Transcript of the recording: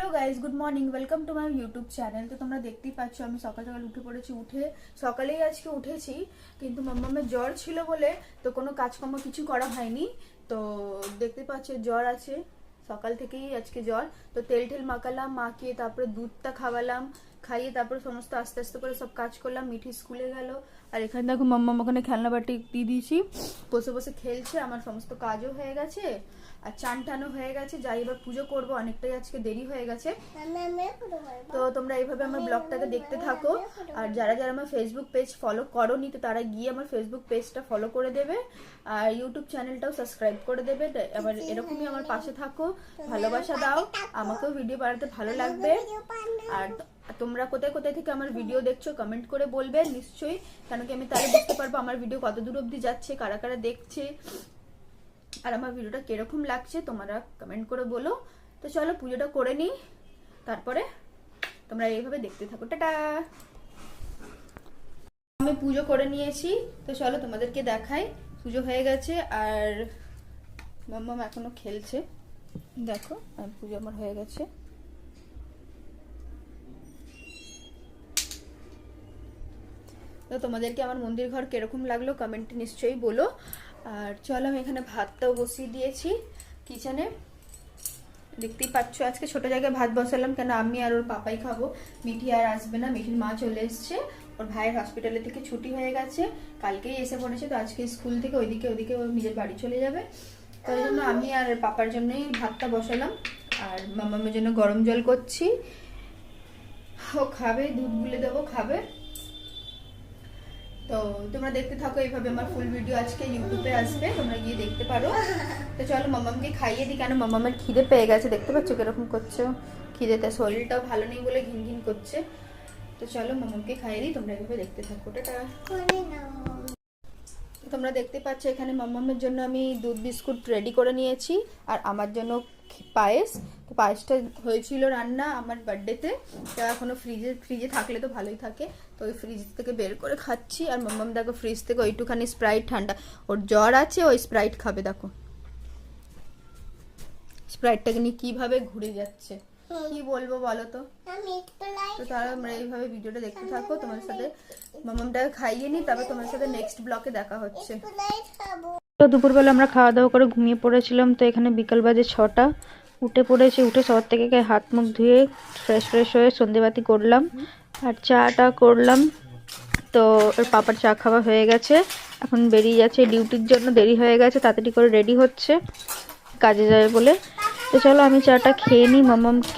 Hello guys, good morning, welcome to my YouTube channel. তো তোমরা দেখতেই পাচ্ছ আমি সকাল সকাল উঠে পড়েছি। সকালেই আজকে উঠেছি, কিন্তু মাম্মামের জ্বর ছিল বলে তো কোনো কাজকর্ম কিছু করা হয়নি। তো দেখতে পাচ্ছ জ্বর আছে, সকাল থেকেই আজকে জ্বর। তো তেল টেল মাখালাম, মাখিয়ে তারপরে দুধটা খাওয়ালাম, খাইয়ে তারপরে সমস্ত আস্তে আস্তে করে সব কাজ করলাম। মিঠি স্কুলে গেল, আর এখানে দেখো মাম্মাম ওখানে খেলনা বাটি দিয়ে দিয়েছি, বসে বসে খেলছে। আমার সমস্ত কাজও হয়ে গেছে আর চান টানও হয়ে গেছে। যাই এবার পুজো করবো, অনেকটাই আজকে দেরি হয়ে গেছে। তো তোমরা এইভাবে আমার ব্লগটাকে দেখতে থাকো। আর যারা যারা আমার ফেসবুক পেজ ফলো করোনি, তো তারা গিয়ে আমার ফেসবুক পেজটা ফলো করে দেবে, আর ইউটিউব চ্যানেলটাও সাবস্ক্রাইব করে দেবে। আবার এরকমই আমার পাশে থাকো, ভালোবাসা দাও, আমাকেও ভিডিও বানাতে ভালো লাগবে। আর তোমরা কোথায় কোথায় থেকে আমার ভিডিও দেখছো কমেন্ট করে বলবে নিশ্চয়ই, কেন কি আমি তাহলে বুঝতে পারবো আমার ভিডিও কত দূর অবধি যাচ্ছে, কারা কারা দেখছে, আর আমার ভিডিওটা কিরকম লাগছে তোমরা কমেন্ট করে বলো। তো চলো পুজোটা করে নিই, তারপরে তোমরা এইভাবে দেখতে থাকো। টাটা। আমি পুজো করে নিয়েছি, তো চলো তোমাদেরকে দেখাই। পুজো হয়ে গেছে আর মাম্মাম এখনো খেলছে। দেখো পুজো আমার হয়ে গেছে। তো তোমাদেরকে আমার মন্দির ঘর কিরকম লাগলো কমেন্টে নিশ্চয়ই বলো। আর চলো আমি এখানে ভাতটাও বসিয়ে দিয়েছি কিচেনে, দেখতেই পাচ্ছ। আজকে ছোট জায়গায় ভাত বসালাম, কেন আমি আর ওর পাপাই খাবো, মিঠি আর আসবে না। মিঠির মা চলে এসছে, ওর ভাইয়ের হসপিটালে থেকে ছুটি হয়ে গেছে, কালকেই এসে পড়েছে। তো আজকে স্কুল থেকে ওইদিকে ও নিজের বাড়ি চলে যাবে। তো ওই জন্য আমি আর পাপার জন্যই ভাতটা বসালাম, আর মামামের জন্য গরম জল করছি। ও খাবে, দুধ গুলে দেবো, খাবে। তো তোমরা দেখতে থাকো, এইভাবে আমার ফুল ভিডিও আজকে ইউটিউবে আসবে, তোমরা গিয়ে দেখতে পারো। তো চলো মামামকে খাইয়ে দিই, কেন মামামের খিদে পেয়ে গেছে, দেখতে পাচ্ছ কিরকম করছে খিদেতে, শরীরটাও ভালো নেই বলে ঘিন ঘিন করছে। তো চলো মামামকে খাইয়ে দিই, তোমরা এইভাবে দেখতে থাকো। টাটা। তোমরা দেখতে পাচ্ছ এখানে মামামের জন্য আমি দুধ বিস্কুট রেডি করে নিয়েছি, আর আমার জন্য পায়েস। তো পায়েসটা হয়েছিল রান্না আমার বার্থডেতে, তো এখনো ফ্রিজে থাকলে তো ভালোই থাকে, তো ওই ফ্রিজ থেকে বের করে খাচ্ছি। আর মাম্মাম দেখো ফ্রিজ থেকে ওইটুখানি স্প্রাইট ঠান্ডা, ওর জ্বর আছে, ওই স্প্রাইট খাবে। দেখো স্প্রাইটটাকে নিয়ে কিভাবে ঘুরে যাচ্ছে, কি বলবো বলো তো। তো তারা আমরা এইভাবে ভিডিওটা দেখতে থাকো, তোমাদের সাথে মামামটাকে খাইয়ে নি, তারপর তোমাদের সাথে নেক্সট ব্লকে দেখা হচ্ছে। তো দুপুরবেলা আমরা খাওয়া দাওয়া করে ঘুমিয়ে পড়েছিলাম। তো এখানে বিকাল বাজে 6টা, উঠে পড়েছি। উঠে সবার থেকে হাত মুখ ধুয়ে ফ্রেশ হয়ে সন্ধেবাতি করলাম আর চাটা করলাম। তো ওর পাপার চা খাওয়া হয়ে গেছে, এখন বেরিয়ে যাচ্ছে ডিউটির জন্য, দেরি হয়ে গেছে, তাড়াতাড়ি করে রেডি হচ্ছে কাজে যাবে বলে। তো চলো আমি চাটা খেয়ে নিই। মামামকে